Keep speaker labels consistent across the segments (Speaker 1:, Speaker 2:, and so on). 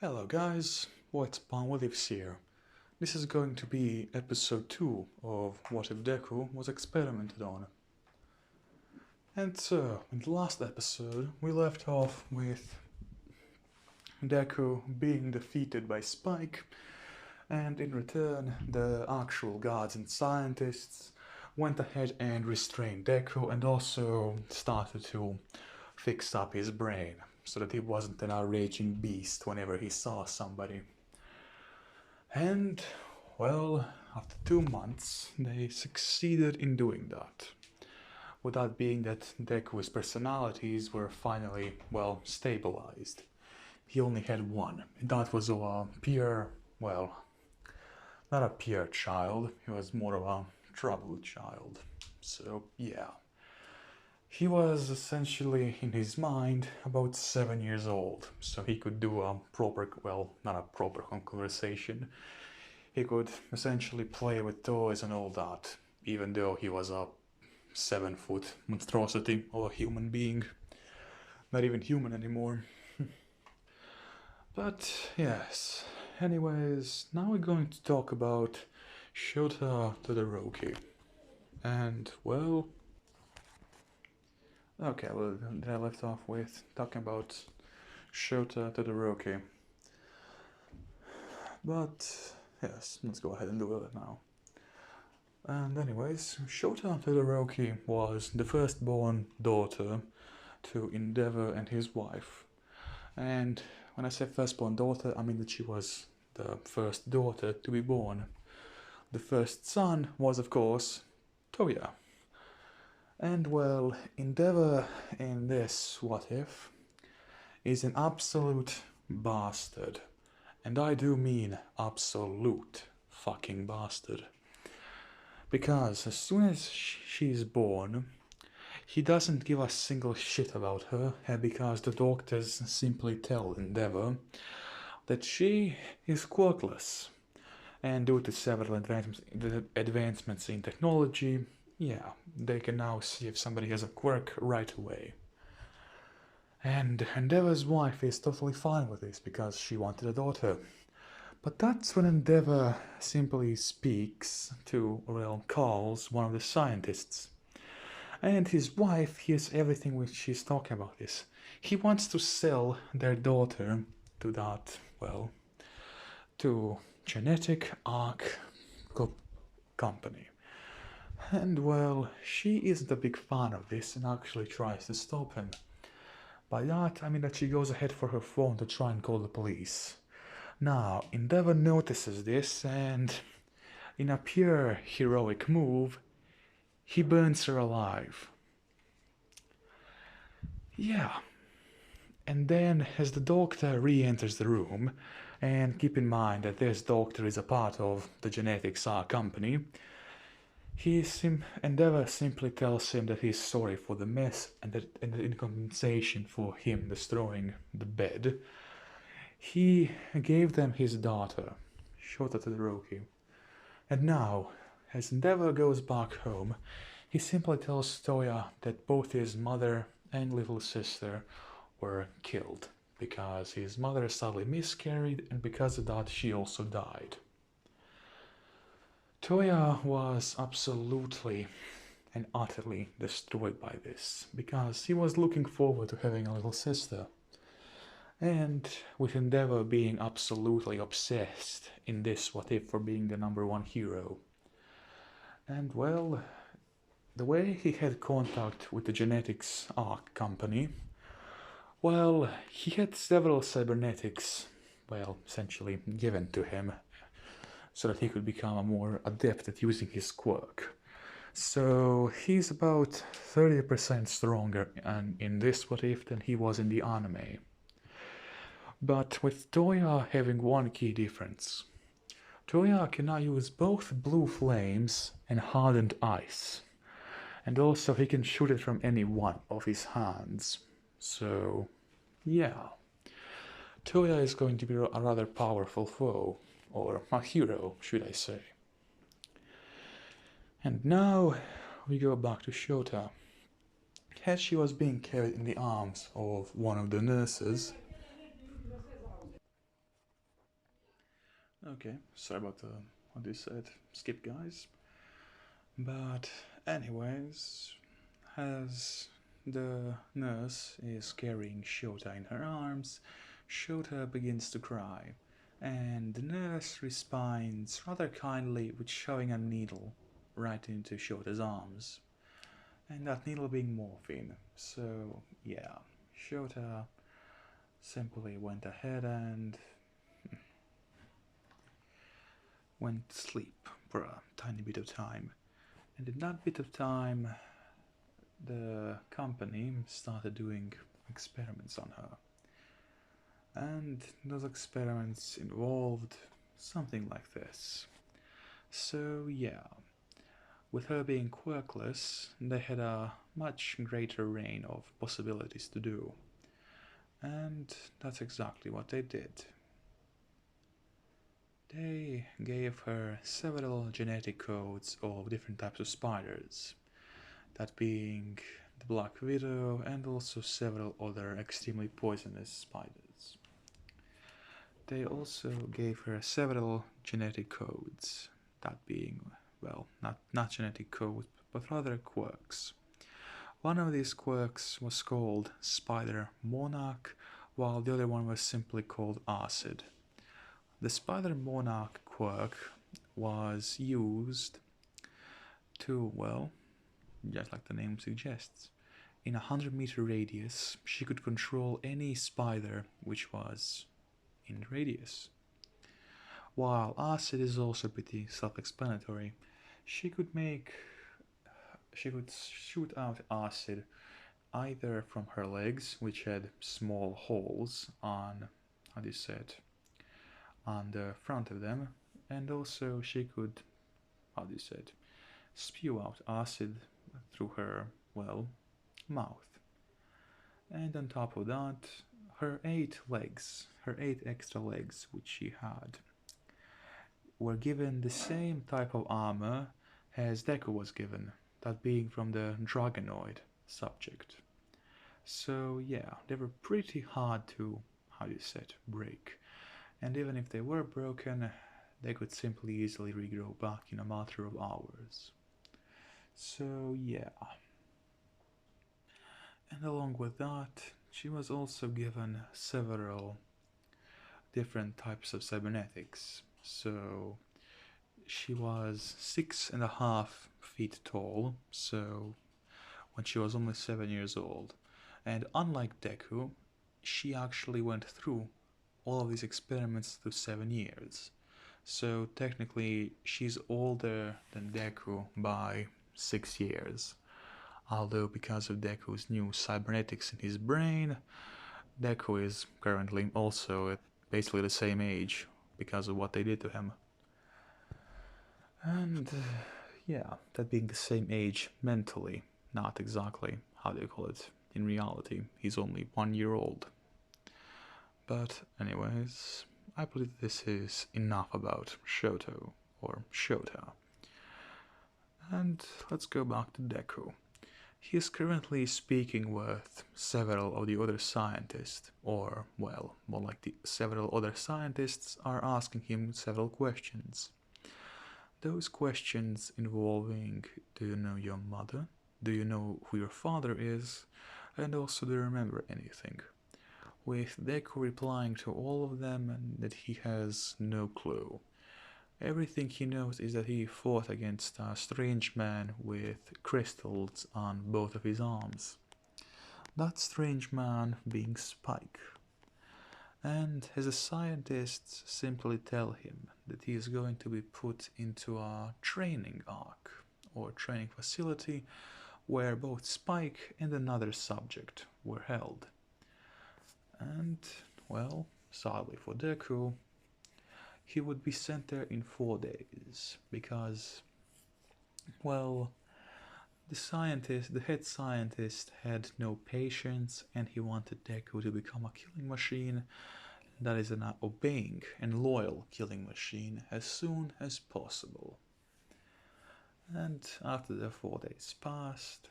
Speaker 1: Hello guys, what's Palmolives here. This is going to be episode 2 of What If Deku was experimented on. And so, in the last episode, we left off with Deku being defeated by Spike, and in return, the actual gods and scientists went ahead and restrained Deku and also started to fix up his brain so that he wasn't an raging beast whenever he saw somebody. And, well, after 2 months, they succeeded in doing that. With that being that Deku's personalities were finally, well, stabilized. He only had one, and that was a pure, well, not a pure child, he was more of a troubled child. So, yeah. He was essentially, in his mind, about 7 years old, so he could do a proper, well, not a proper conversation. He could essentially play with toys and all that, even though he was a 7-foot monstrosity of a human being. Not even human anymore. But, yes. Anyways, now we're going to talk about Shota Todoroki. And, well... Okay, well, I left off with talking about Shota Todoroki. But, yes, let's go ahead and do it now. And anyways, Shota Todoroki was the firstborn daughter to Endeavor and his wife. And when I say firstborn daughter, I mean that she was the first daughter to be born. The first son was, of course, Toya. And well, Endeavor in this What If is an absolute bastard. And I do mean absolute fucking bastard. Because as soon as she's born, he doesn't give a single shit about her, because the doctors simply tell Endeavor that she is quirkless. And due to several advancements in technology, yeah, they can now see if somebody has a quirk right away. And Endeavor's wife is totally fine with this because she wanted a daughter. But that's when Endeavor simply speaks to, or calls one of the scientists. And his wife hears everything which she's talking about this. He wants to sell their daughter to that, well, to Genetic Arc Company. And well, she isn't a big fan of this and actually tries to stop him. By that, I mean that she goes ahead for her phone to try and call the police. Now, Endeavor notices this and, in a pure heroic move, he burns her alive. Yeah. And then, as the doctor re-enters the room, and keep in mind that this doctor is a part of the Genetics R company, Endeavor simply tells him that he's sorry for the mess and that in compensation for him destroying the bed, he gave them his daughter, Shota Todoroki. And now, as Endeavor goes back home, he simply tells Toya that both his mother and little sister were killed, because his mother sadly miscarried and because of that she also died. Toya was absolutely and utterly destroyed by this, because he was looking forward to having a little sister. And with Endeavor being absolutely obsessed in this What If for being the #1 hero. And well, the way he had contact with the Genetics Arc company, well, he had several cybernetics, well, essentially given to him, so that he could become a more adept at using his quirk. So he's about 30% stronger in this What If than he was in the anime. But with Toya having one key difference. Toya can now use both blue flames and hardened ice. And also he can shoot it from any one of his hands. So, yeah. Toya is going to be a rather powerful foe. Or a hero, should I say. And now we go back to Shota. As she was being carried in the arms of one of the nurses, Okay, sorry about what you said. Skip, guys. But, anyways, as the nurse is carrying Shota in her arms, Shota begins to cry, and the nurse responds rather kindly with shoving a needle right into Shota's arms, and that needle being morphine. So, yeah, Shota simply went ahead and went to sleep for a tiny bit of time. And in that bit of time, the company started doing experiments on her. And those experiments involved something like this. So, yeah, with her being quirkless, they had a much greater range of possibilities to do. And that's exactly what they did. They gave her several genetic codes of different types of spiders, that being the Black Widow and also several other extremely poisonous spiders. They also gave her several genetic codes, that being, well, not genetic codes, but rather quirks. One of these quirks was called Spider Monarch, while the other one was simply called Acid. The Spider Monarch quirk was used to, well, just like the name suggests, in a 100-meter radius, she could control any spider which was in the radius. While Acid is also pretty self-explanatory, she could shoot out acid either from her legs, which had small holes on, how do you say it, on the front of them, and also she could, how do you say it, spew out acid through her, well, mouth. And on top of that, her 8 extra legs which she had, were given the same type of armor as Deku was given, that being from the Dragonoid subject. So yeah, they were pretty hard to, how do you say it, break. And even if they were broken, they could simply easily regrow back in a matter of hours. So yeah. And along with that, she was also given several different types of cybernetics. So she was 6.5 feet tall, so when she was only 7 years old. And unlike Deku, she actually went through all of these experiments through 7 years. So technically, she's older than Deku by 6 years. Although, because of Deku's new cybernetics in his brain, Deku is currently also at basically the same age because of what they did to him. And yeah, that being the same age mentally, not exactly, how do you call it, in reality, he's only 1 year old. But anyways, I believe this is enough about Shoto, or Shota. And let's go back to Deku. He is currently speaking with several of the other scientists, or, well, more like the several other scientists are asking him several questions. Those questions involving, do you know your mother? Do you know who your father is? And also, do you remember anything? With Deku replying to all of them and that he has no clue. Everything he knows is that he fought against a strange man with crystals on both of his arms. That strange man being Spike. And his scientists simply tell him that he is going to be put into a training arc, or training facility, where both Spike and another subject were held. And, well, sadly for Deku, he would be sent there in 4 days because, well, the head scientist had no patience and he wanted Deku to become a killing machine, that is an obeying and loyal killing machine, as soon as possible. And after the 4 days passed,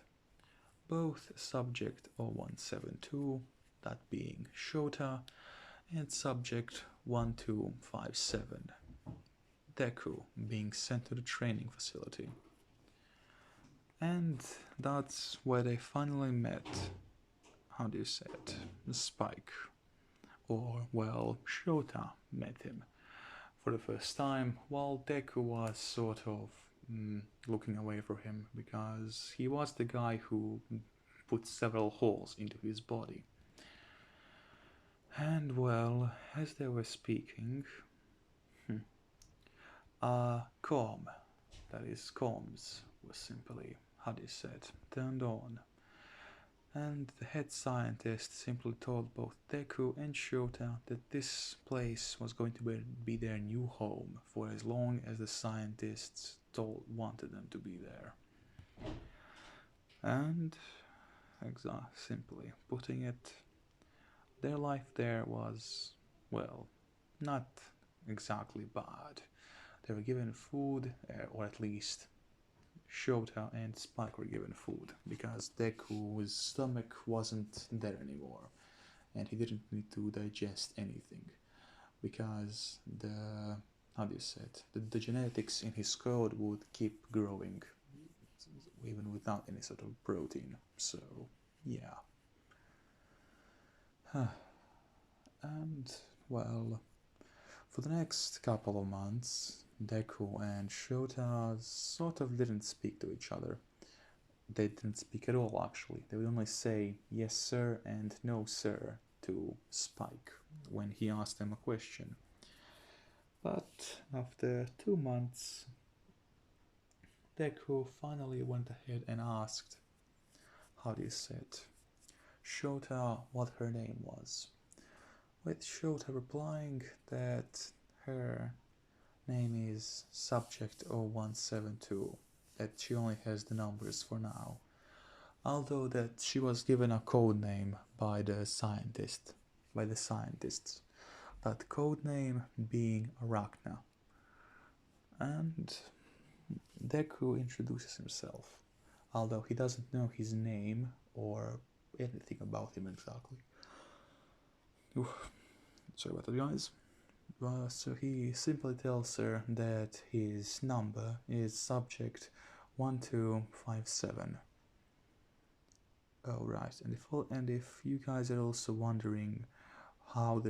Speaker 1: both subject 0172, that being Shota, and subject 1257, Deku being sent to the training facility. And that's where they finally met, how do you say it, Spike. Or, well, Shota met him for the first time, while Deku was sort of looking away from him because he was the guy who put several holes into his body. And well, as they were speaking, comb, that is comms, was simply, how do you say it, turned on. And the head scientist simply told both Deku and Shota that this place was going to be their new home for as long as the scientists wanted them to be there. And, simply putting it, their life there was, well, not exactly bad. They were given food, or at least Shota and Spike were given food, because Deku's stomach wasn't there anymore, and he didn't need to digest anything, because the genetics in his code would keep growing, even without any sort of protein, so, yeah. And, well, for the next couple of months, Deku and Shota sort of didn't speak to each other. They didn't speak at all, actually. They would only say yes sir and no sir to Spike when he asked them a question. But after 2 months, Deku finally went ahead and asked, how do you say it, Shota what her name was. With Shota replying that her name is Subject 0172, that she only has the numbers for now, although that she was given a code name by the scientists, that code name being Arachna. And Deku introduces himself, although he doesn't know his name or anything about him exactly. Sorry about that, guys. So he simply tells her that his number is Subject 1257. Oh right, and if you guys are also wondering how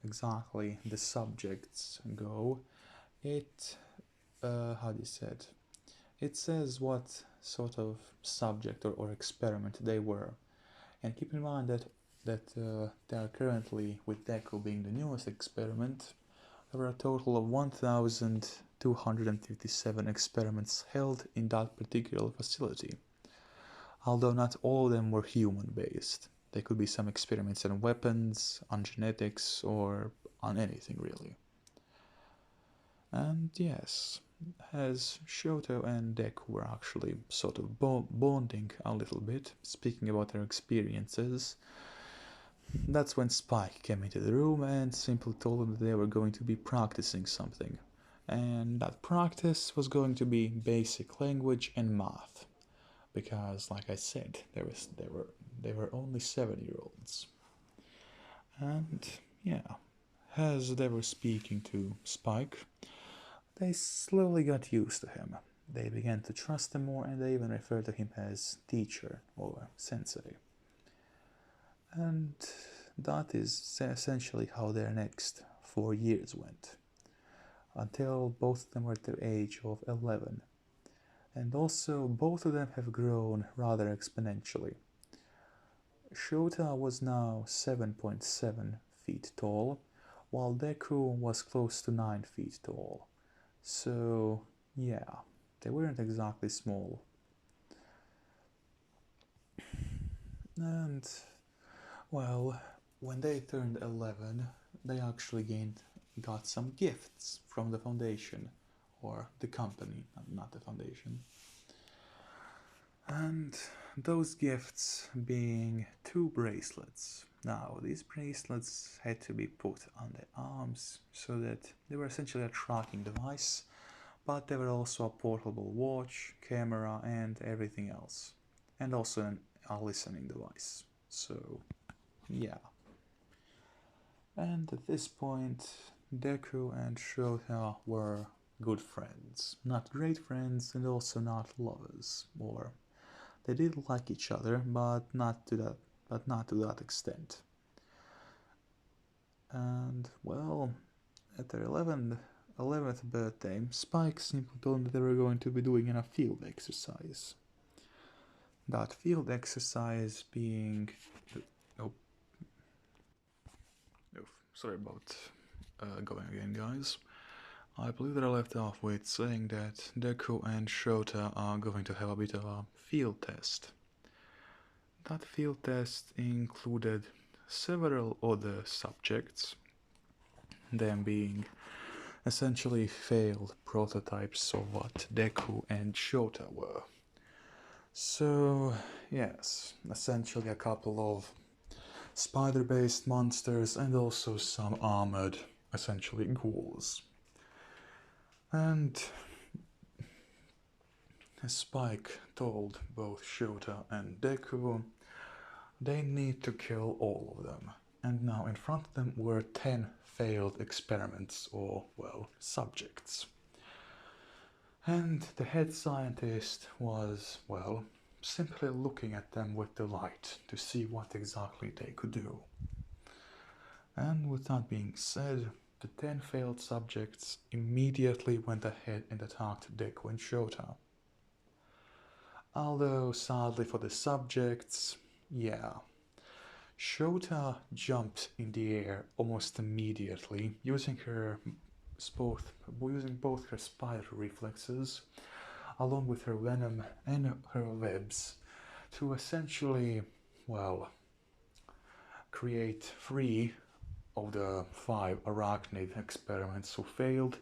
Speaker 1: exactly the subjects go, how do you say it? It says what sort of subject or experiment they were, and keep in mind that they are currently, with Deku being the newest experiment, there were a total of 1,257 experiments held in that particular facility. Although not all of them were human-based. There could be some experiments on weapons, on genetics, or on anything really. And yes, as Shoto and Deku were actually sort of bonding a little bit, speaking about their experiences, that's when Spike came into the room and simply told them that they were going to be practicing something. And that practice was going to be basic language and math. Because, like I said, they were only 7-year-olds. And, yeah, as they were speaking to Spike, they slowly got used to him. They began to trust him more, and they even referred to him as teacher or sensei. And that is essentially how their next 4 years went, until both of them were at the age of 11. And also, both of them have grown rather exponentially. Shota was now 7.7 feet tall, while Deku was close to 9 feet tall. So, yeah, they weren't exactly small. And, well, when they turned 11, they actually got some gifts from the foundation, or the company, not the foundation. And those gifts being 2 bracelets. Now, these bracelets had to be put on their arms so that they were essentially a tracking device, but they were also a portable watch, camera, and everything else. And also a listening device. So, yeah. And at this point, Deku and Shota were good friends. Not great friends and also not lovers. Or they did like each other, but not to that extent. And well, at their 11th birthday, Spike simply told them that they were going to be doing a field exercise. That field exercise being... Oh, sorry about going again, guys. I believe that I left off with saying that Deku and Shota are going to have a bit of a field test. That field test included several other subjects, them being essentially failed prototypes of what Deku and Shota were. So, yes, essentially a couple of spider-based monsters and also some armored, essentially ghouls. And Spike told both Shota and Deku they need to kill all of them. And now in front of them were 10 failed experiments or, well, subjects. And the head scientist was, well, simply looking at them with delight to see what exactly they could do. And with that being said, the 10 failed subjects immediately went ahead and attacked Deku and Shota. Although, sadly for the subjects, yeah. Shota jumped in the air almost immediately, using both her spider reflexes, along with her venom and her webs, to essentially, well, create 3 of the 5 arachnid experiments who failed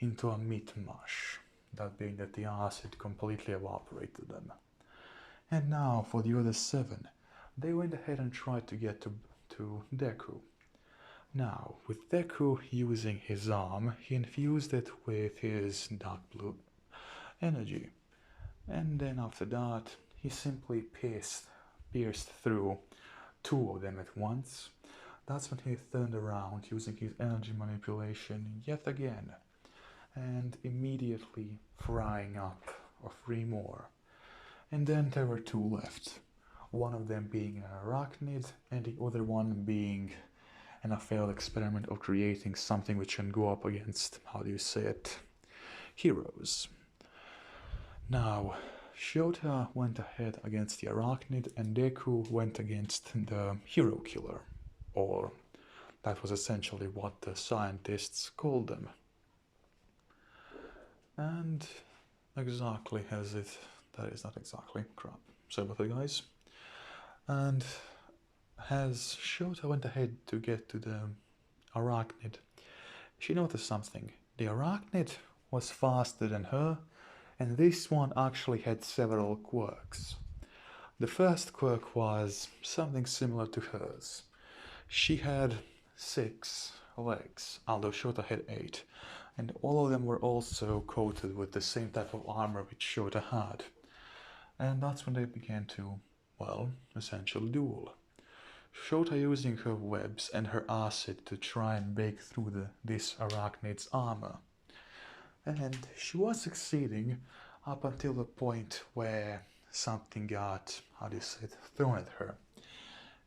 Speaker 1: into a meat-mush, that being that the acid completely evaporated them. And now for the other 7, they went ahead and tried to get to Deku. Now, with Deku using his arm, he infused it with his dark blue energy. And then after that, he simply pierced through 2 of them at once. That's when he turned around using his energy manipulation yet again, and immediately frying up 3 more. And then there were 2 left. One of them being an arachnid, and the other one being a failed experiment of creating something which can go up against, how do you say it, heroes. Now, Shota went ahead against the arachnid, and Deku went against the hero killer, or that was essentially what the scientists called them. And exactly as it, that is not exactly, crap, sorry about that, guys. And as Shota went ahead to get to the arachnid, she noticed something. The arachnid was faster than her, and this one actually had several quirks. The first quirk was something similar to hers. She had 6 legs, although Shota had 8, and all of them were also coated with the same type of armor which Shota had. And that's when they began to, well, essentially duel. Shota using her webs and her acid to try and break through this arachnid's armor. And she was succeeding up until the point where something got, how do you say it, thrown at her.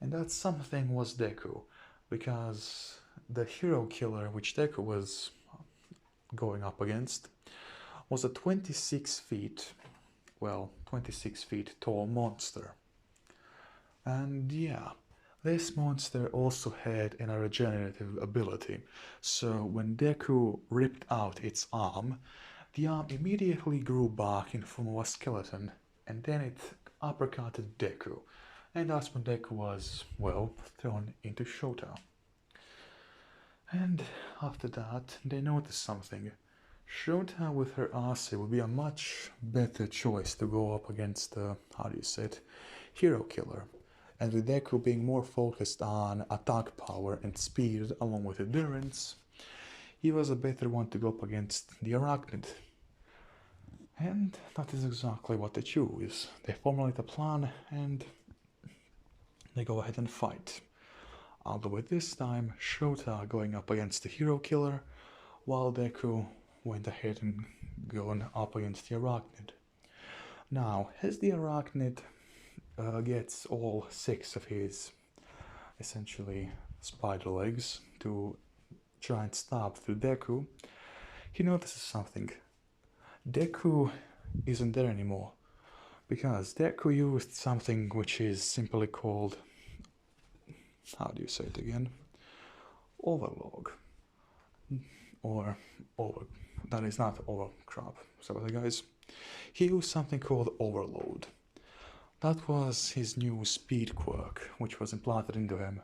Speaker 1: And that something was Deku, because the hero killer which Deku was going up against was a 26 feet tall monster. And yeah, this monster also had a regenerative ability, so when Deku ripped out its arm, the arm immediately grew back in form of a skeleton, and then it uppercutted Deku, and that's when Deku was, well, thrown into Shota. And after that, they noticed something. Shota with her acid would be a much better choice to go up against the, how do you say it, hero killer. And with Deku being more focused on attack power and speed along with endurance, he was a better one to go up against the arachnid. And that is exactly what they choose. They formulate a plan and they go ahead and fight. Although at this time, Shota going up against the hero killer, while Deku, went ahead and gone up against the arachnid. Now, as the arachnid gets all 6 of his, essentially, spider legs to try and stab through Deku, he notices something. Deku isn't there anymore, because Deku used something which is simply called, how do you say it again? Overlog. Or over. That is not over crap. Sorry guys. He used something called Overload. That was his new speed quirk, which was implanted into him.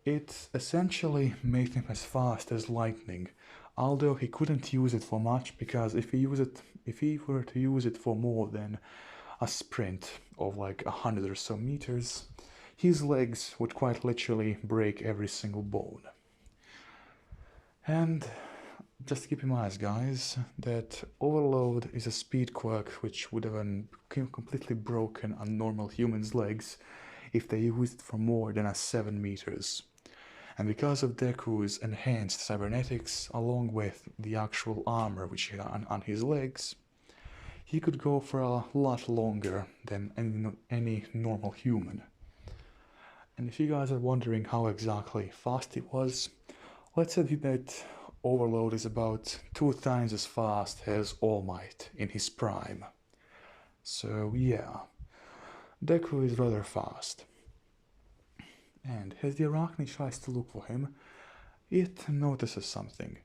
Speaker 1: It essentially made him as fast as lightning, although he couldn't use it for much, because if he were to use it for more than a sprint of like 100 or so meters, his legs would quite literally break every single bone. And just keep in mind, guys, that Overload is a speed quirk which would have completely broken a normal human's legs if they used it for more than 7 meters. And because of Deku's enhanced cybernetics, along with the actual armor which he had on his legs, he could go for a lot longer than any normal human. And if you guys are wondering how exactly fast it was, let's admit that Overload is about 2 times as fast as All Might in his prime. So yeah, Deku is rather fast. And as the arachnid tries to look for him, it notices something.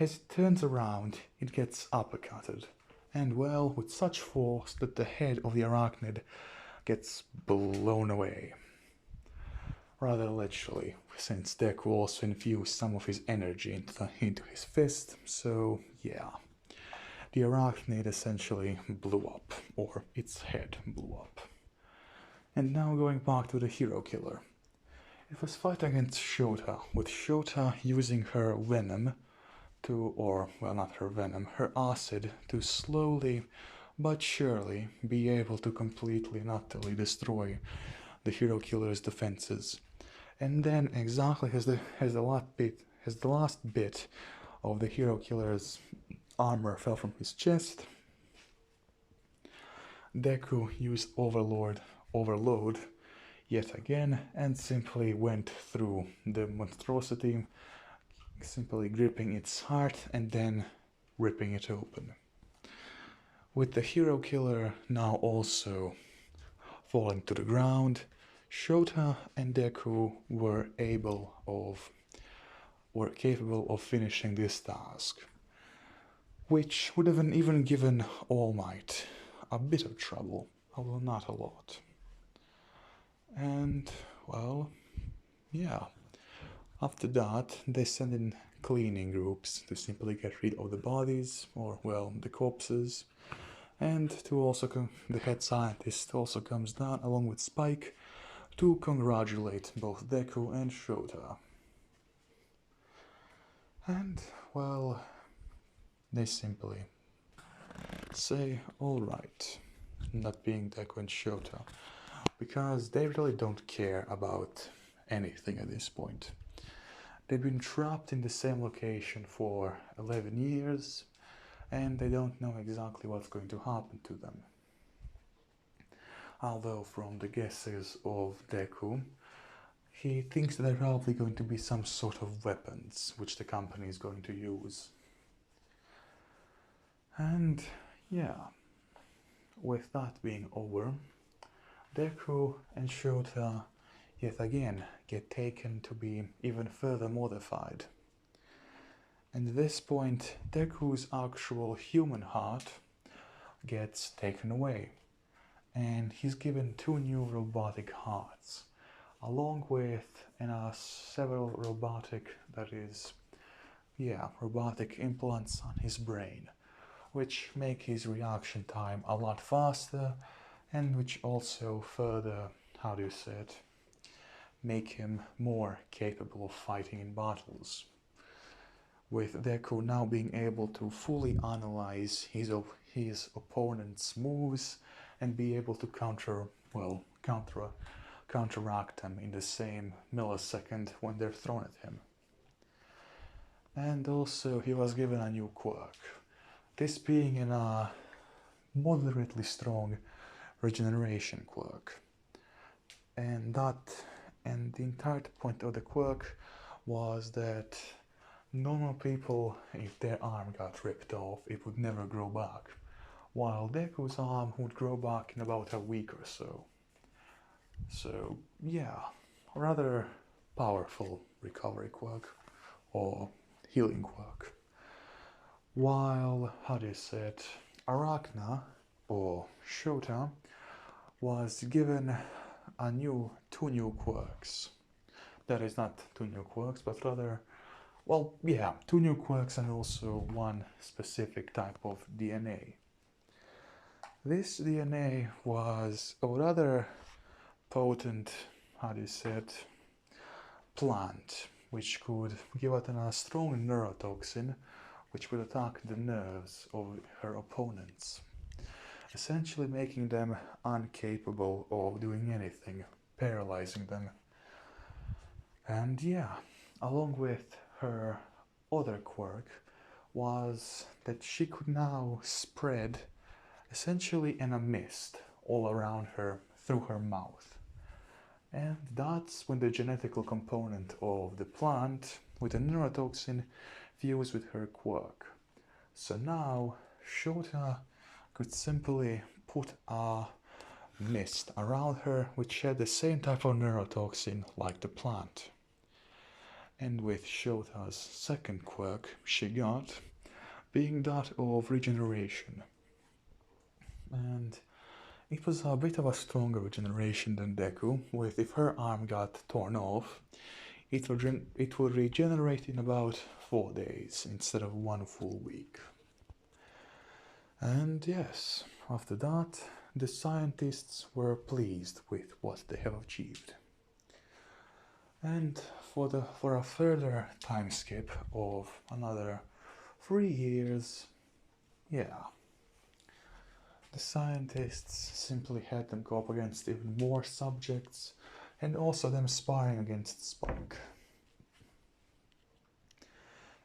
Speaker 1: As it turns around, it gets uppercutted, and well, with such force that the head of the arachnid gets blown away. Rather literally, since Deku also infused some of his energy into his fist, so yeah. The arachnid essentially blew up, or its head blew up. And now going back to the hero killer. It was fight against Shota, with Shota using her venom not her venom, her acid to slowly but surely be able to completely and utterly destroy the hero killer's defenses. And then exactly as the last bit of the hero killer's armor fell from his chest, Deku used Overload yet again and simply went through the monstrosity, simply gripping its heart and then ripping it open. With the hero killer now also falling to the ground, Shota and Deku were capable of finishing this task, which would have even given All Might a bit of trouble, although not a lot. And, well, yeah. After that, they send in cleaning groups to simply get rid of the bodies, or, well, the corpses. And the head scientist also comes down along with Spike to congratulate both Deku and Shota. And, well, they simply say, alright, not being Deku and Shota, because they really don't care about anything at this point. They've been trapped in the same location for 11 years, and they don't know exactly what's going to happen to them. Although from the guesses of Deku, he thinks that there are probably going to be some sort of weapons which the company is going to use. And yeah, with that being over, Deku and Shota yet again get taken to be even further modified. And at this point, Deku's actual human heart gets taken away, and he's given 2 new robotic hearts, along with several robotic implants on his brain, which make his reaction time a lot faster, and which also further, make him more capable of fighting in battles. With Deku now being able to fully analyze his opponent's moves and be able to counteract them in the same millisecond when they're thrown at him. And also he was given a new quirk, this being a moderately strong regeneration quirk. And the entire point of the quirk was that normal people, if their arm got ripped off, it would never grow back, while Deku's arm would grow back in about a week or so. So yeah, rather powerful recovery quirk or healing quirk. While, how do you say it, Arachna or Shota was given two new quirks. That is not two new quirks, but rather, well, yeah, two new quirks and also one specific type of DNA. This DNA was a rather potent, how do you say it, plant, which could give out a strong neurotoxin which would attack the nerves of her opponents, essentially making them incapable of doing anything, paralyzing them. And yeah, along with her other quirk was that she could now spread essentially in a mist all around her through her mouth. And that's when the genetical component of the plant with the neurotoxin fused with her quirk. So now Shota could simply put a mist around her which had the same type of neurotoxin like the plant. And with Shota's second quirk she got, being that of regeneration. And it was a bit of a stronger regeneration than Deku, with if her arm got torn off, it would regenerate in about 4 days instead of 1 full week. And yes, after that, the scientists were pleased with what they have achieved. And for a further time skip of another 3 years, yeah, the scientists simply had them go up against even more subjects, and also them sparring against Spike.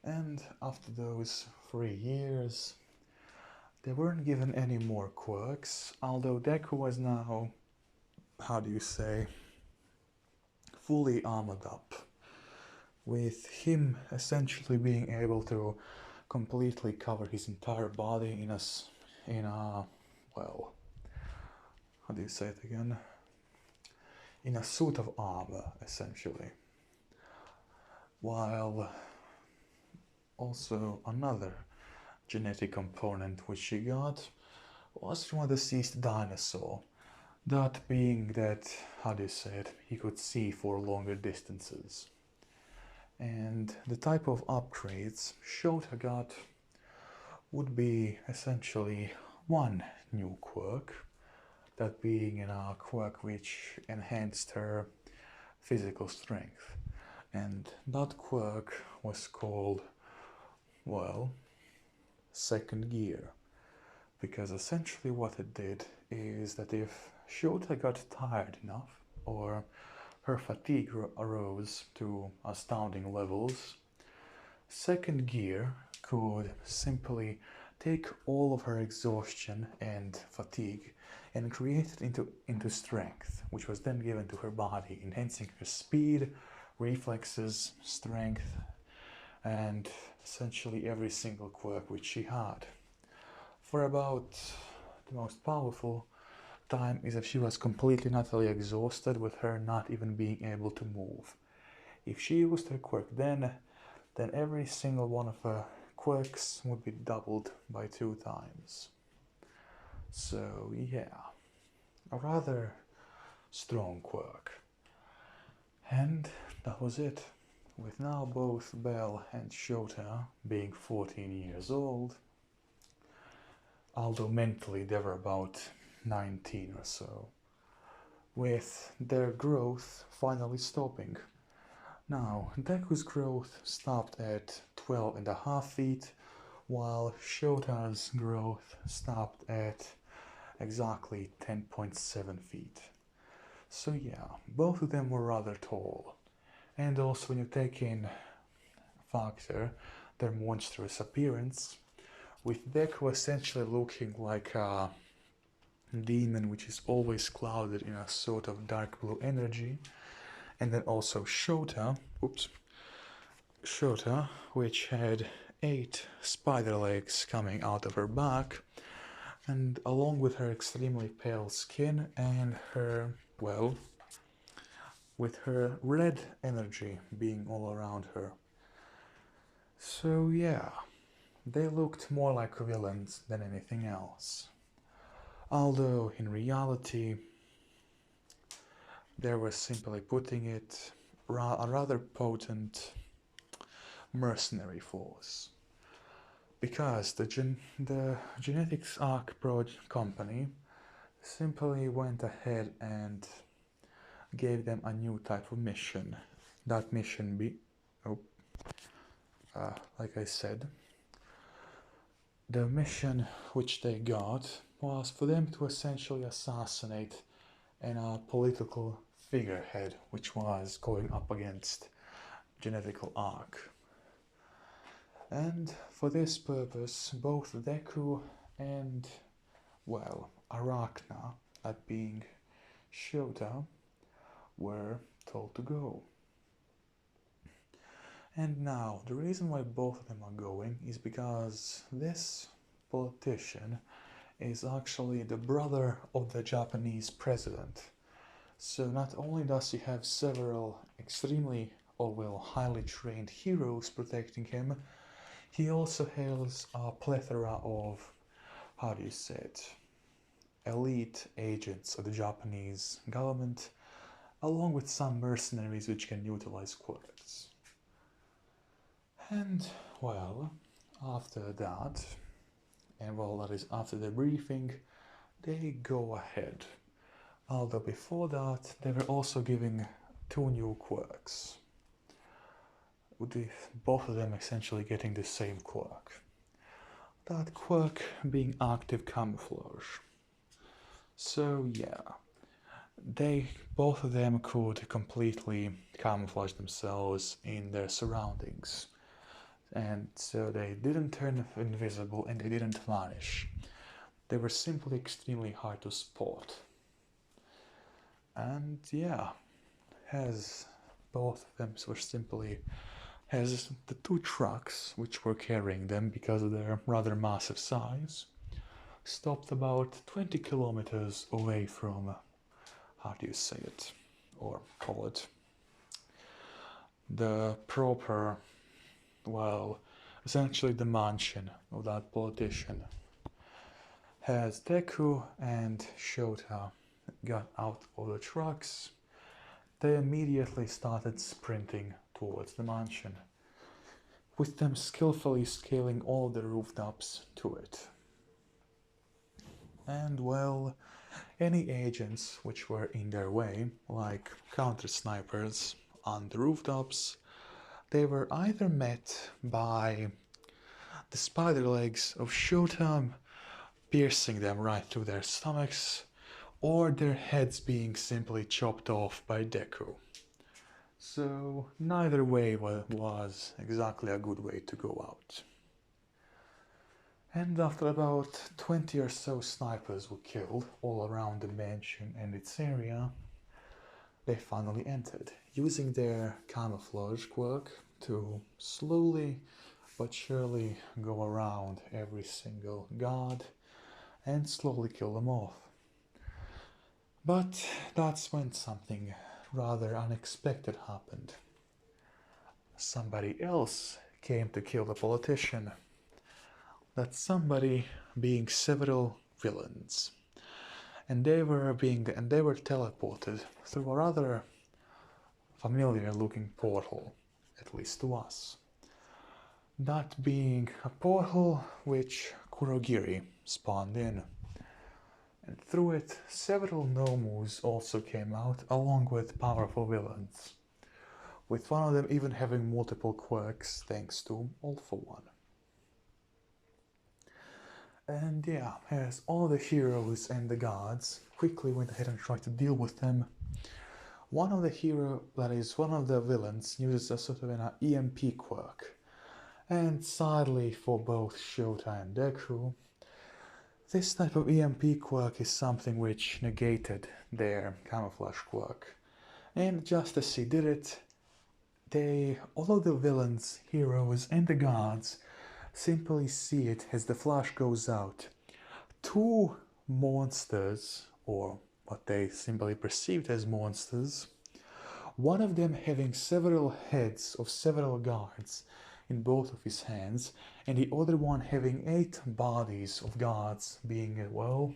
Speaker 1: And after those 3 years, they weren't given any more quirks, although Deku was now, how do you say, fully armored up, with him essentially being able to completely cover his entire body in a well, how do you say it again? In a suit of armor, essentially. While also another genetic component which she got was from a deceased dinosaur. That being that, how do you say it, he could see for longer distances. And the type of upgrades Shota got would be essentially one new quirk, that being a quirk which enhanced her physical strength. And that quirk was called, well, second gear. Because essentially what it did is that if Shota got tired enough, or her fatigue arose to astounding levels, second gear could simply take all of her exhaustion and fatigue and create it into strength, which was then given to her body, enhancing her speed, reflexes, strength, and essentially every single quirk which she had. For about the most powerful time is if she was completely and utterly exhausted, with her not even being able to move. If she used her quirk then every single one of her quirks would be doubled by 2 times. So yeah, a rather strong quirk. And that was it. With now both Belle and Shota being 14 years old, although mentally they were about 19 or so, with their growth finally stopping. Now, Deku's growth stopped at 12.5 feet, while Shota's growth stopped at exactly 10.7 feet. So yeah, both of them were rather tall. And also when you take in factor, their monstrous appearance, with Deku essentially looking like a demon which is always clouded in a sort of dark blue energy, and then also Shota, which had 8 spider legs coming out of her back, and along with her extremely pale skin and her, well, with her red energy being all around her. So yeah, they looked more like villains than anything else. Although in reality, they were simply putting it a rather potent mercenary force. Because the Genetics Arc company simply went ahead and gave them a new type of mission. That mission like I said, the mission which they got was for them to essentially assassinate a political figurehead which was going up against Genetical Arc. And for this purpose, both Deku and, well, Arachna, that being Shota, were told to go. And now, the reason why both of them are going is because this politician is actually the brother of the Japanese president. So not only does he have several extremely, or well, highly trained heroes protecting him, he also has a plethora of, how do you say it, elite agents of the Japanese government, along with some mercenaries which can utilize quirks. And, well, after that, and well, that is after the briefing, they go ahead. Although before that, they were also giving 2 new quirks, with both of them essentially getting the same quirk. That quirk being active camouflage. So yeah, both of them could completely camouflage themselves in their surroundings. And so they didn't turn invisible and they didn't vanish. They were simply extremely hard to spot. And yeah, as both of them were simply, as the 2 trucks which were carrying them because of their rather massive size stopped about 20 kilometers away from, how do you say it, or call it, the proper, well, essentially the mansion of that politician. As Deku and Shota got out of the trucks, they immediately started sprinting towards the mansion, with them skillfully scaling all the rooftops to it. And well, any agents which were in their way, like counter snipers on the rooftops, they were either met by the spider legs of Shota piercing them right through their stomachs, or their heads being simply chopped off by Deku. So neither way was exactly a good way to go out. And after about 20 or so snipers were killed all around the mansion and its area, they finally entered, using their camouflage quirk to slowly but surely go around every single guard and slowly kill them off. But that's when something rather unexpected happened. Somebody else came to kill the politician. That somebody being several villains. And they were teleported through a rather familiar looking portal, at least to us. That being a portal which Kurogiri spawned in. And through it, several Nomus also came out, along with powerful villains, with one of them even having multiple quirks thanks to All for One. And yeah, as all the heroes and the gods quickly went ahead and tried to deal with them, one of the villains uses a sort of an EMP quirk, And sadly for both Shota and Deku, this type of EMP quirk is something which negated their camouflage quirk. And just as he did it, all of the villains, heroes, and the gods simply see it as the flash goes out. Two monsters, or what they simply perceived as monsters, one of them having several heads of several guards in both of his hands, and the other one having 8 bodies of guards being, well,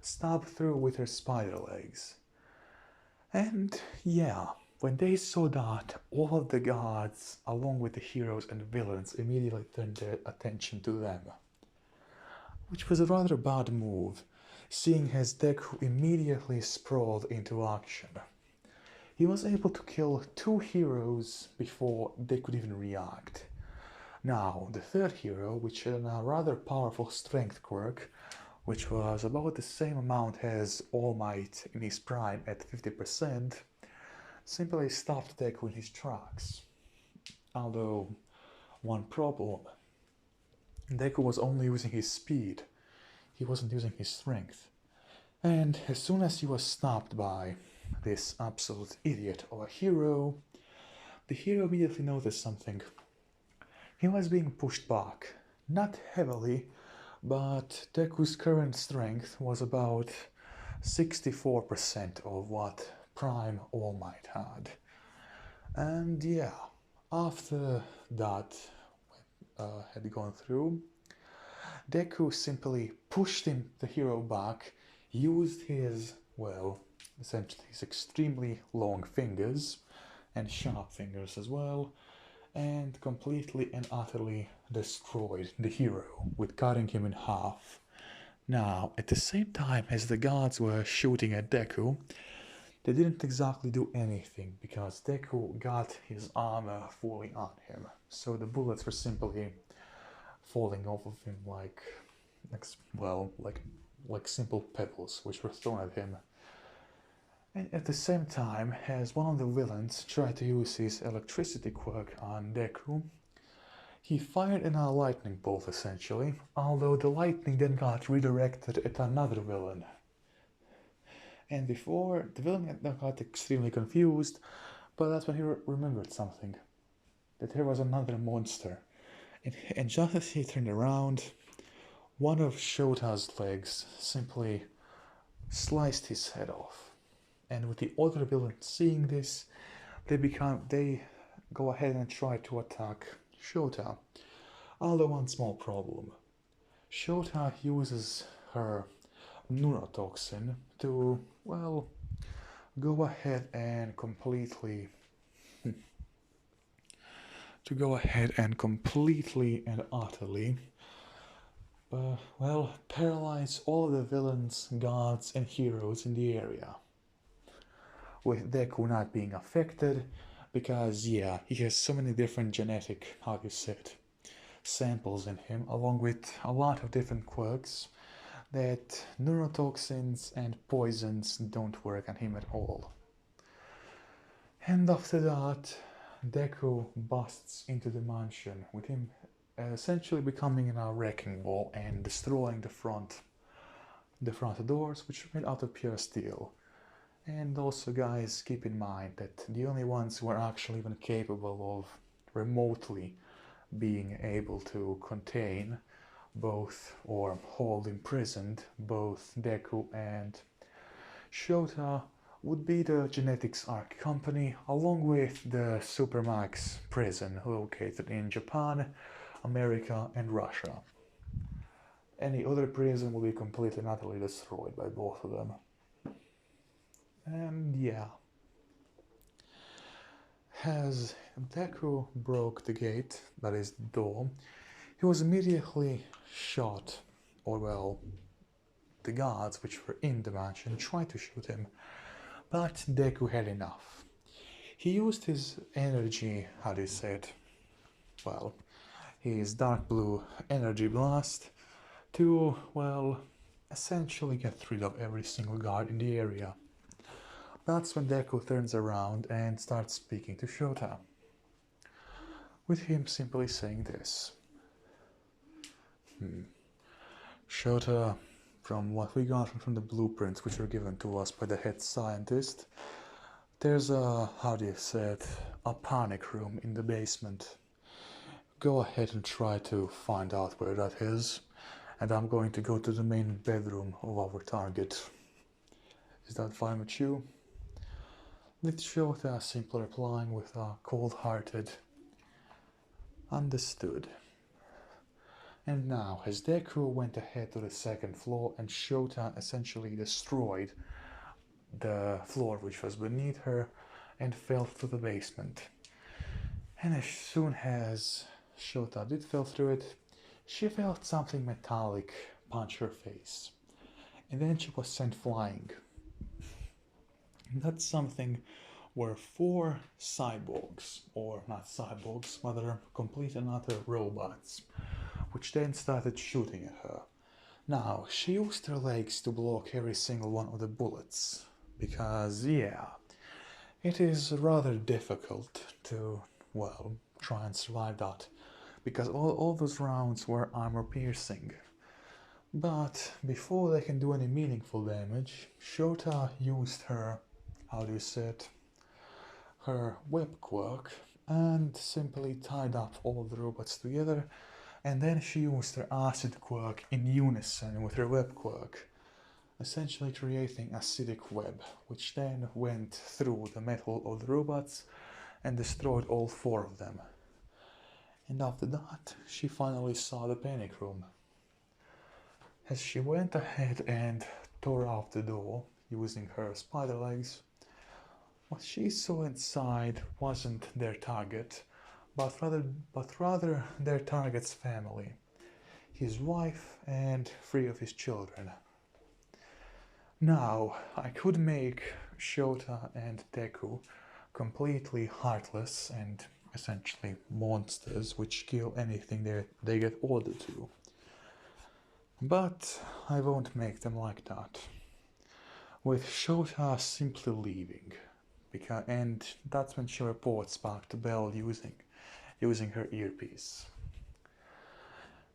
Speaker 1: stabbed through with her spider legs. And yeah, when they saw that, all of the gods, along with the heroes and villains, immediately turned their attention to them. Which was a rather bad move, seeing as Deku immediately sprawled into action. He was able to kill 2 heroes before they could even react. Now, the third hero, which had a rather powerful strength quirk, which was about the same amount as All Might in his prime at 50%, simply stopped Deku in his tracks. Although, one problem. Deku was only using his speed, he wasn't using his strength. And as soon as he was stopped by this absolute idiot of a hero, the hero immediately noticed something. He was being pushed back, not heavily, but Deku's current strength was about 64% of what Prime All Might had. And yeah, after that had gone through, Deku simply pushed the hero back, used his, well, essentially his extremely long fingers, and sharp fingers as well, and completely and utterly destroyed the hero, with cutting him in half. Now, at the same time as the guards were shooting at Deku, they didn't exactly do anything, because Deku got his armor fully on him, so the bullets were simply falling off of him like simple pebbles which were thrown at him. And at the same time, as one of the villains tried to use his electricity quirk on Deku, he fired in a lightning bolt essentially, although the lightning then got redirected at another villain. And before, the villain got extremely confused, but that's when he remembered something. That there was another monster. And just as he turned around, one of Shota's legs simply sliced his head off. And with the other villain seeing this, they go ahead and try to attack Shota. Although one small problem. Shota uses her neurotoxin to, well, go ahead and completely and utterly paralyze all of the villains, gods, and heroes in the area. With Deku not being affected, because, yeah, he has so many different genetic, samples in him, along with a lot of different quirks, that neurotoxins and poisons don't work on him at all. And after that, Deku busts into the mansion, with him essentially becoming a wrecking ball and destroying the front doors, which are made out of pure steel. And also, guys, keep in mind that the only ones who are actually even capable of remotely being able to contain both or hold imprisoned both Deku and Shota would be the Genetics Arc Company, along with the Supermax prison located in Japan, America, and Russia. Any other prison will be completely and utterly destroyed by both of them. And yeah, as Deku broke the gate, that is the door, he was immediately shot, or well, the guards which were in the mansion tried to shoot him, but Deku had enough. He used his energy, his dark blue energy blast to, well, essentially get rid of every single guard in the area. That's when Deku turns around and starts speaking to Shota. with him simply saying this. Shota, from what we got from the blueprints which were given to us by the head scientist, there's a, how do you say it, a panic room in the basement. Go ahead and try to find out where that is, and I'm going to go to the main bedroom of our target. Is that fine with you? With Shota simply replying with a cold-hearted, understood. And now, as Deku went ahead to the second floor and Shota essentially destroyed the floor which was beneath her and fell to the basement. And as soon as Shota did fall through it, she felt something metallic punch her face. And then she was sent flying. And that something were 4 cyborgs, or not cyborgs, rather complete and utter robots, which then started shooting at her. Now, she used her legs to block every single one of the bullets, because, yeah, it is rather difficult to, well, try and survive that, because all those rounds were armor-piercing. But before they can do any meaningful damage, Shota used her, how do you say it, her web quirk, and simply tied up all the robots together, and then she used her acid quirk in unison with her web quirk, essentially creating an acidic web, which then went through the metal of the robots and destroyed all 4 of them. And after that, she finally saw the panic room. As she went ahead and tore off the door using her spider legs, what she saw inside wasn't their target, but rather their target's family, his wife and 3 of his children. Now, I could make Shota and Deku completely heartless and essentially monsters which kill anything they get ordered to. But I won't make them like that. With Shota simply leaving, and that's when she reports back to Belle using her earpiece.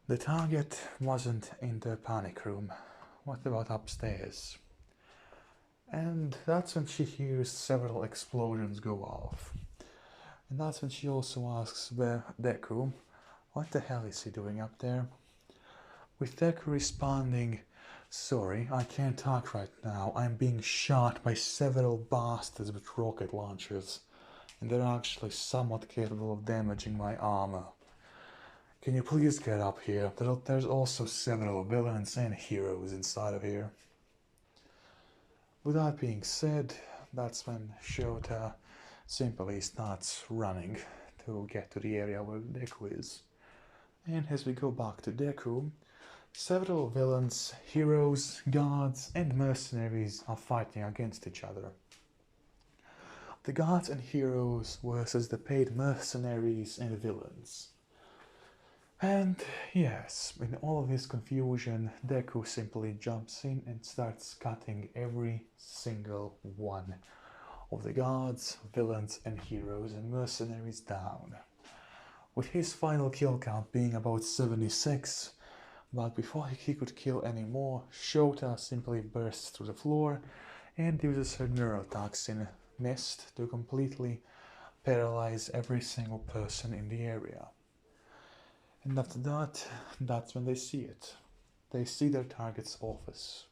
Speaker 1: The target wasn't in the panic room. What about upstairs? And that's when she hears several explosions go off. And that's when she also asks Deku, what the hell is he doing up there? With Deku responding, sorry, I can't talk right now. I'm being shot by several bastards with rocket launchers, and they're actually somewhat capable of damaging my armor. Can you please get up here? There's also several villains and heroes inside of here. With that being said, that's when Shota simply starts running to get to the area where Deku is. And as we go back to Deku, several villains, heroes, guards, and mercenaries are fighting against each other. The guards and heroes versus the paid mercenaries and villains. And yes, in all of this confusion, Deku simply jumps in and starts cutting every single one of the guards, villains, and heroes and mercenaries down, with his final kill count being about 76. But before he could kill any more, Shota simply bursts through the floor and uses her neurotoxin mist to completely paralyze every single person in the area. And after that, that's when they see it. They see their target's office.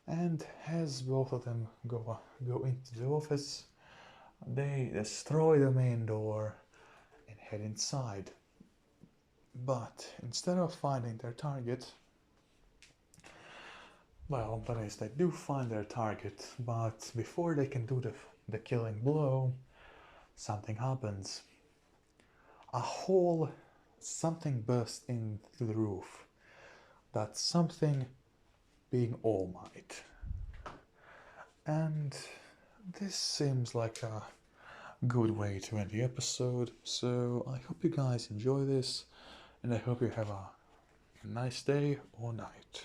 Speaker 1: And as both of them go into the office, they destroy the main door and head inside. But instead of finding their target, well, that is, they do find their target, but before they can do the killing blow, something happens. Something bursts in through the roof. That something being All Might. And this seems like a good way to end the episode, so I hope you guys enjoy this, and I hope you have a nice day or night.